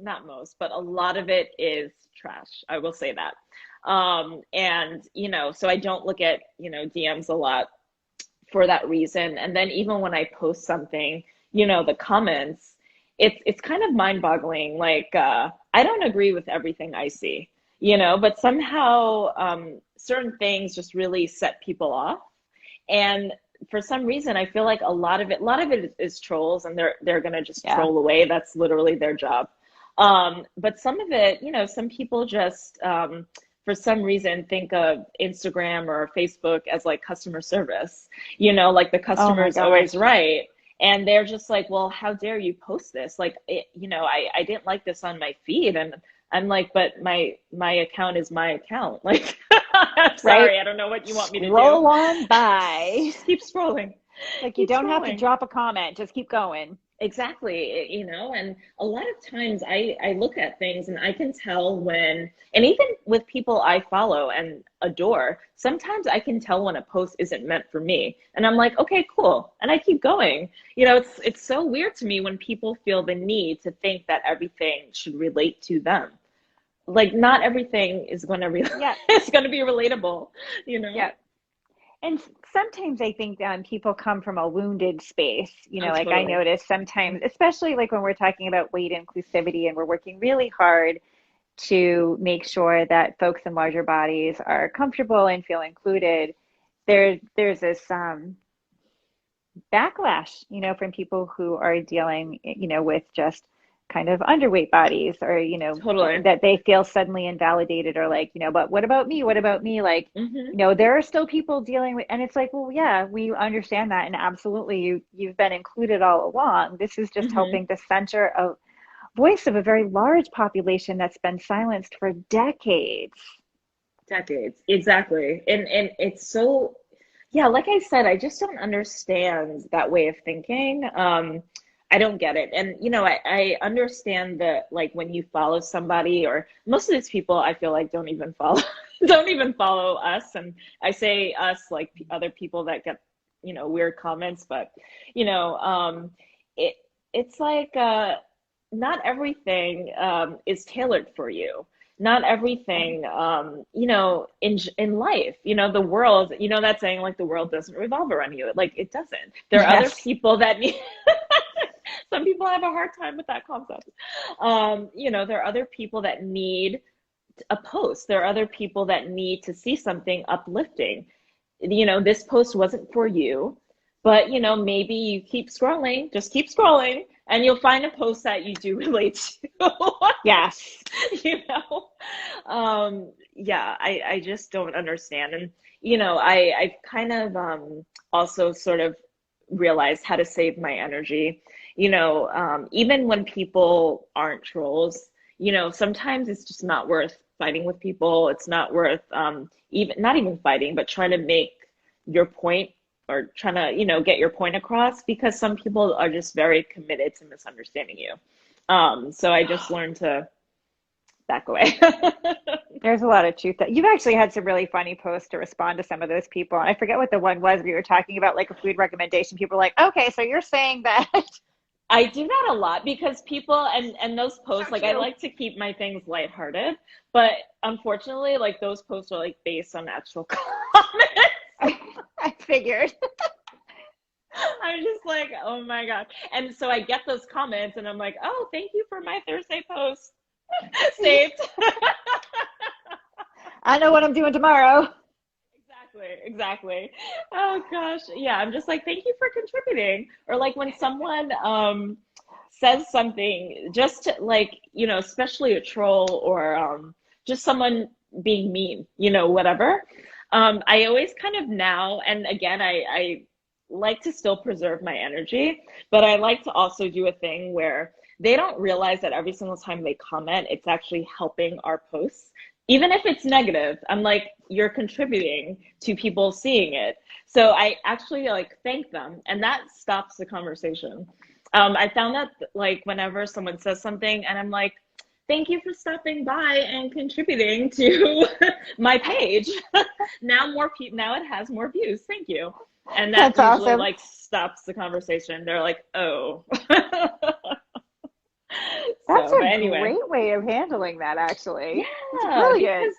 not most, but a lot of it is trash. I will say that. And so I don't look at, DMs a lot for that reason. And then even when I post something, the comments, it's kind of mind-boggling. Like I don't agree with everything I see, but somehow certain things just really set people off. And for some reason, I feel like a lot of it is trolls, and they're gonna just Yeah. troll away. That's literally their job. But some of it, some people just for some reason think of Instagram or Facebook as like customer service, like the Oh my customer is always gosh. right. And they're just like, well, how dare you post this? Like, I didn't like this on my feed. And I'm like, but my account is my account. Like, I'm Right? sorry, I don't know what you want me to do. Scroll on by. Just keep scrolling. Like, you Keep don't have to scrolling. drop a comment, just keep going. Exactly, and a lot of times I look at things and I can tell when, and even with people I follow and adore, sometimes I can tell when a post isn't meant for me. And I'm like, okay, cool. And I keep going. It's so weird to me when people feel the need to think that everything should relate to them. Like not everything is going to Yeah. is going to be relatable, you know? Yeah. And sometimes I think people come from a wounded space. Oh, Like I totally. notice sometimes, especially like when we're talking about weight inclusivity and we're working really hard to make sure that folks in larger bodies are comfortable and feel included. There's this backlash, from people who are dealing, with just kind of underweight bodies or, Totally. that they feel suddenly invalidated or like, but what about me? What about me? Like, Hmm. there are still people dealing with, and it's like, well, yeah, we understand that. And absolutely, you've been included all along. This is just Hmm. helping to center a voice of a very large population that's been silenced for decades. Decades, exactly. And it's so, yeah, like I said, I just don't understand that way of thinking. I don't get it. And I understand that like when you follow somebody, or most of these people I feel like don't even follow don't even follow us. And I say us like other people that get, weird comments, but you know, it it's like not everything is tailored for you. Not Right. everything, in life, the world, that saying, like the world doesn't revolve around you. Like it doesn't. There are other Yes. people that need, some people have a hard time with that concept. There are other people that need a post. There are other people that need to see something uplifting. This post wasn't for you, but maybe you keep scrolling, just keep scrolling, and you'll find a post that you do relate to. Yes. you know yeah, I just don't understand. And I've kind of also sort of realized how to save my energy. Even when people aren't trolls, sometimes it's just not worth fighting with people. It's not worth even not even fighting, but trying to make your point, or trying to get your point across, because some people are just very committed to misunderstanding you. So I just learned to back away. There's a lot of truth that you've actually had some really funny posts to respond to some of those people. And I forget what the one was we were talking about, like a food recommendation. People were like, okay, so you're saying that. I do that a lot because people, and those So posts, like I true. like to keep my things lighthearted, but unfortunately, like those posts are like based on actual comments. I figured. I'm just like, oh my God. And so I get those comments and I'm like, oh, thank you for my Thursday post. Saved. I know what I'm doing tomorrow. Exactly, exactly. Oh gosh. Yeah, I'm just like, thank you for contributing. Or like when someone says something just to like, especially a troll, or just someone being mean, whatever. I always kind of now, and again, I like to still preserve my energy, but I like to also do a thing where they don't realize that every single time they comment, it's actually helping our posts. Even if it's negative, I'm like, you're contributing to people seeing it. So I actually like thank them, and that stops the conversation. I found that like whenever someone says something and I'm like, thank you for stopping by and contributing to my page. Now more people, now it has more views. Thank you. And that That's usually awesome. like stops the conversation. They're like, oh. That's So, but a anyway, great way of handling that, actually. It's brilliant.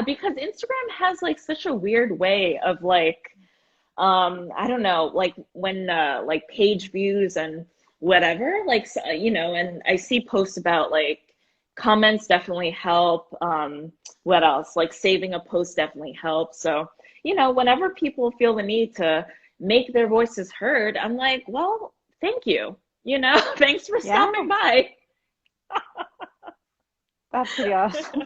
because Instagram has like such a weird way of like I don't know, like when like page views and whatever, like and I see posts about like comments definitely help. What else? Like saving a post definitely helps. So, whenever people feel the need to make their voices heard, I'm like, well, thank you. Thanks for stopping Yeah, by. that's pretty awesome.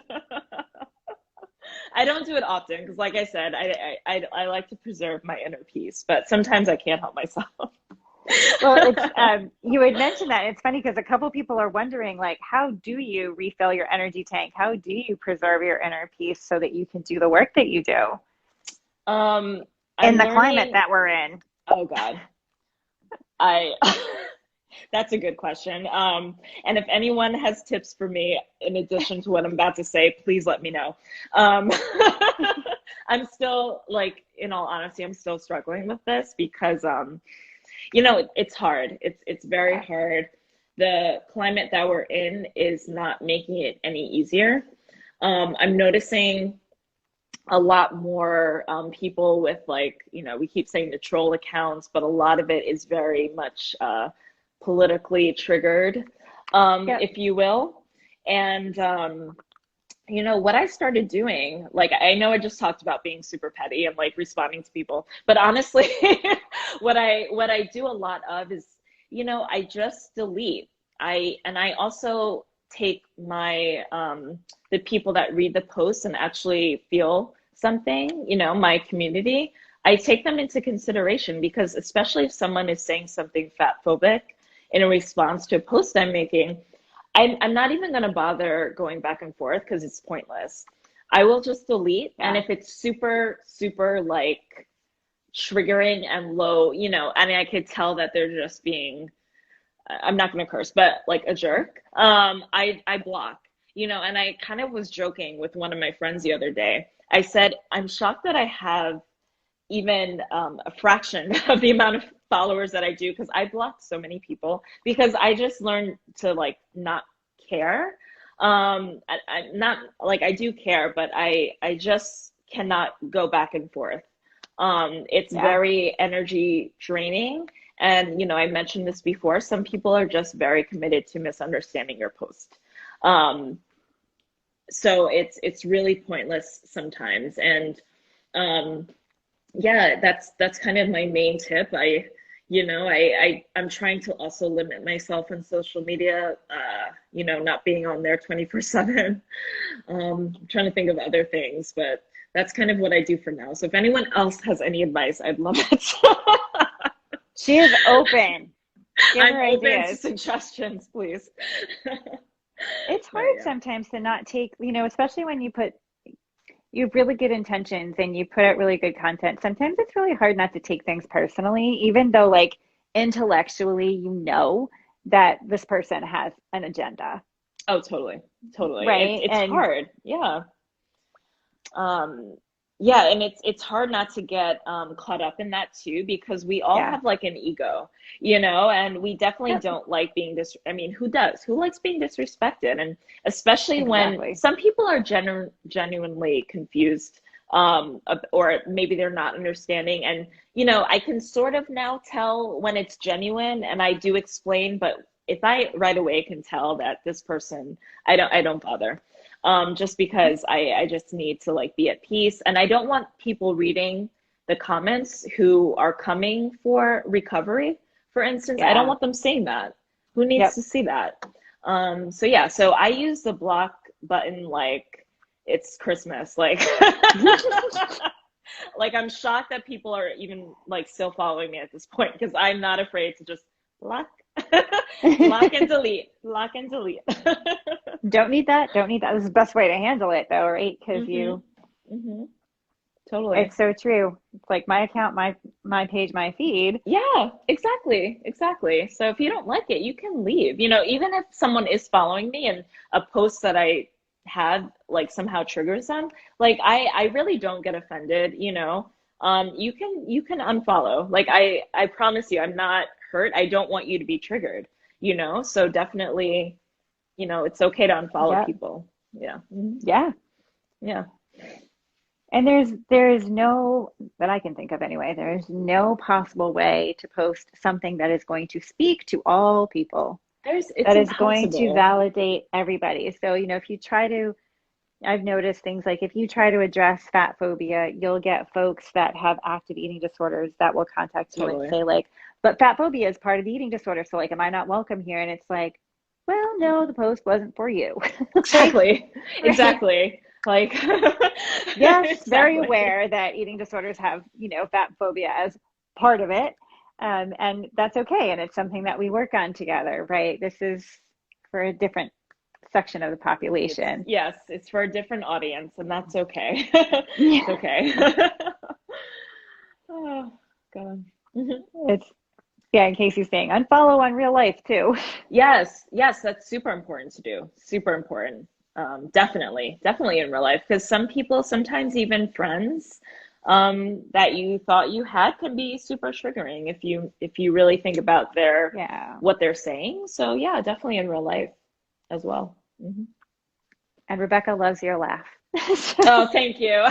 I don't do it often because, like I said, I like to preserve my inner peace, but sometimes I can't help myself. Well, it's you had mentioned that. It's funny because a couple people are wondering, like, how do you refill your energy tank? How do you preserve your inner peace so that you can do the work that you do in I'm the climate learning. that we're in? Oh God, I. That's a good question. And if anyone has tips for me in addition to what I'm about to say, please let me know. Um, I'm still like, in all honesty, I'm still struggling with this because it's hard. It's very Yeah. hard. The climate that we're in is not making it any easier. I'm noticing a lot more people with like, we keep saying the troll accounts, but a lot of it is very much politically triggered, Yep. if you will. And what I started doing, like I know I just talked about being super petty and like responding to people, but honestly, what I do a lot of is, I just delete. I also take my the people that read the posts and actually feel something, my community. I take them into consideration because especially if someone is saying something fat phobic in a response to a post I'm making, I'm not even going to bother going back and forth because it's pointless. I will just delete. And Yeah. if it's super, super like triggering and low, and I could tell that they're just being, I'm not going to curse, but like a jerk, I block, and I kind of was joking with one of my friends the other day. I said, I'm shocked that I have even a fraction of the amount of followers that I do because I blocked so many people because I just learned to like not care. I not like I do care, but I just cannot go back and forth. It's Yeah. very energy draining. And, I mentioned this before, some people are just very committed to misunderstanding your post. Um, so it's really pointless sometimes. And um, yeah, that's kind of my main tip. I'm trying to also limit myself on social media, not being on there 24/7. I'm trying to think of other things, but that's kind of what I do for now. So if anyone else has any advice, I'd love it. She is open. Give I'm her open to ideas. suggestions, please. It's But hard yeah. sometimes to not take, especially when you have really good intentions and you put out really good content. Sometimes it's really hard not to take things personally, even though like intellectually you know that this person has an agenda, Oh, totally. Totally. It's right? it's And hard. Yeah. Um, yeah, and it's hard not to get caught up in that too because we all yeah, have like an ego, and we definitely yep, don't like being I mean, who does? Who likes being disrespected? And especially when exactly. some people are genuinely confused, or maybe they're not understanding. And I can sort of now tell when it's genuine, and I do explain, but if I right away can tell that this person, I don't bother, just because I just need to like be at peace. And I don't want people reading the comments who are coming for recovery, for instance. I don't Yeah, want them seeing that. Who needs yep. to see that? So yeah, so I use the block button like it's Christmas. Like Like I'm shocked that people are even like still following me at this point because I'm not afraid to just block, block and delete, block and delete. Don't need that. Don't need that. This is the best way to handle it, though, right? Because Mhm. Mhm. it's Totally. so true. It's like my account, my page, my feed. Yeah, exactly. Exactly. So if you don't like it, you can leave. You know, even if someone is following me and a post that I had like somehow triggers them, like I really don't get offended, you know. You can unfollow. Like I promise you I'm not hurt. I don't want you to be triggered, you know? So definitely, you know, it's okay to unfollow Yep. people. Yeah. Mhm. Yeah. Yeah. And there's no that I can think of anyway. There's no possible way to post something that is going to speak to all people, It's that is going to impossible. validate everybody. So, if you try to, I've noticed things like if you try to address fat phobia, you'll get folks that have active eating disorders that will contact you and Totally. say, like, but fat phobia is part of the eating disorder. So, like, am I not welcome here? And it's like, well, no, the post wasn't for you. Like, Exactly. right? Exactly. Like, Yes, very exactly. aware that eating disorders have, fat phobia as part of it. And that's okay. And it's something that we work on together, right? This is for a different section of the It's, population. yes, it's for a different audience, and that's okay. It's Yeah, okay. Oh, God. Mhm. it's, yeah, in case he's saying unfollow on real life too. Yes, yes, that's super important to do. Super important. Definitely, definitely in real life, because some people, sometimes even friends, that you thought you had can be super triggering if you really think about their Yeah. what they're saying. So yeah, definitely in real life as well. Hmm. And Rebecca loves your laugh. Oh, thank you.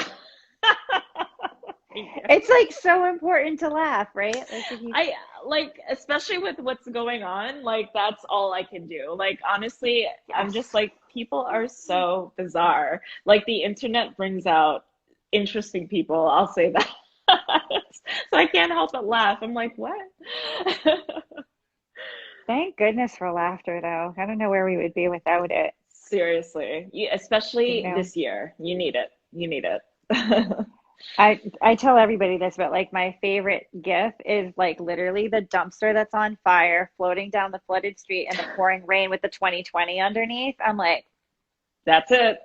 Thank you. It's like so important to laugh, right? Like if you, I like, especially with what's going on, like that's all I can do. Like honestly, I'm yes. just like people are so bizarre. Like the internet brings out interesting people, I'll say that. So I can't help but laugh. I'm like, what? Thank goodness for laughter, though. I don't know where we would be without it. Seriously, You especially know, this year. You need it. You need it. I tell everybody this, but like my favorite GIF is like literally the dumpster that's on fire floating down the flooded street and the pouring rain with the 2020 underneath. I'm like, That's it.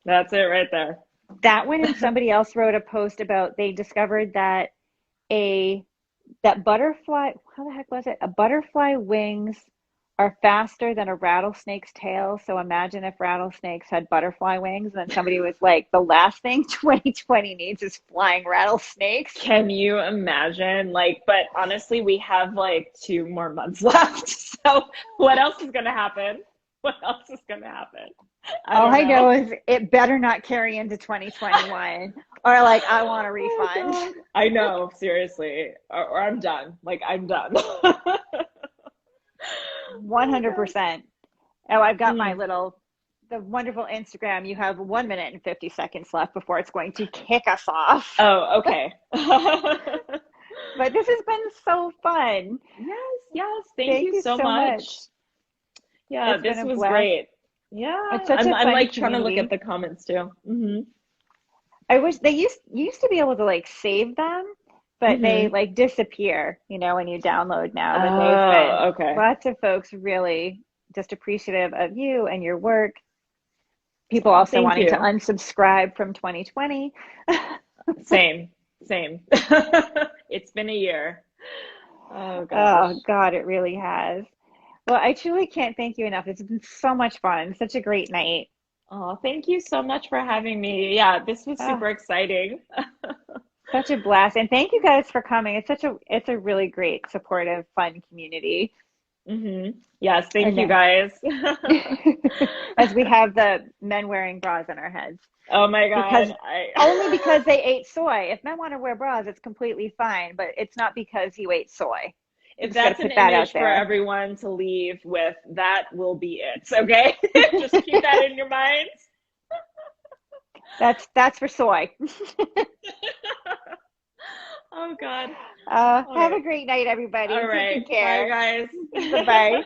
That's it right there. that one. And somebody else wrote a post about they discovered that a that butterfly, how the heck was it? A butterfly wings are faster than a rattlesnake's tail. So imagine if rattlesnakes had butterfly wings. And then somebody was like, the last thing 2020 needs is flying rattlesnakes. Can you imagine? Like, but honestly, we have like 2 more months left. So what else is gonna happen? What else is gonna happen? I All don't I know know. is it better not carry into 2021 or like I want a Oh refund. God. I know, seriously. Or I'm done. Like I'm done. Oh God. 100%. Oh, I've got my Mm. little, the wonderful Instagram. You have 1 minute and 50 seconds left before it's going to kick us off. Oh, okay. But this has been so fun. Yes, yes. Thank Thank you you so so much. much. Yeah, It's been this a was blast. great. Yeah, It's such a I'm fun like trying to look at community. the comments too. Hmm. I wish they used to be able to like save them, but they Hmm. like disappear, when you download now. But they've been Oh, okay. lots of folks really just appreciative of you and your work. People Oh, also thank wanting to you. unsubscribe from 2020. Same, same. It's been a year. Oh gosh. Oh God, it really has. Well, I truly can't thank you enough. It's been so much fun. Such a great night. Oh, thank you so much for having me. Yeah, this was Oh, super exciting. such a blast. And thank you guys for coming. It's a really great, supportive, fun community. Hmm. Yes, thank you And guys. as we have the men wearing bras on our heads. Oh my Because God. only I because they ate soy. If men want to wear bras, it's completely fine, but it's not because you ate soy. We If just got to that's an put that out image for there. everyone to leave with, that will be it. Okay? Just keep that in your minds. That's for soy. Oh God. Have a Okay. great night, All everybody. Take good right. Bye, care. guys. Bye bye.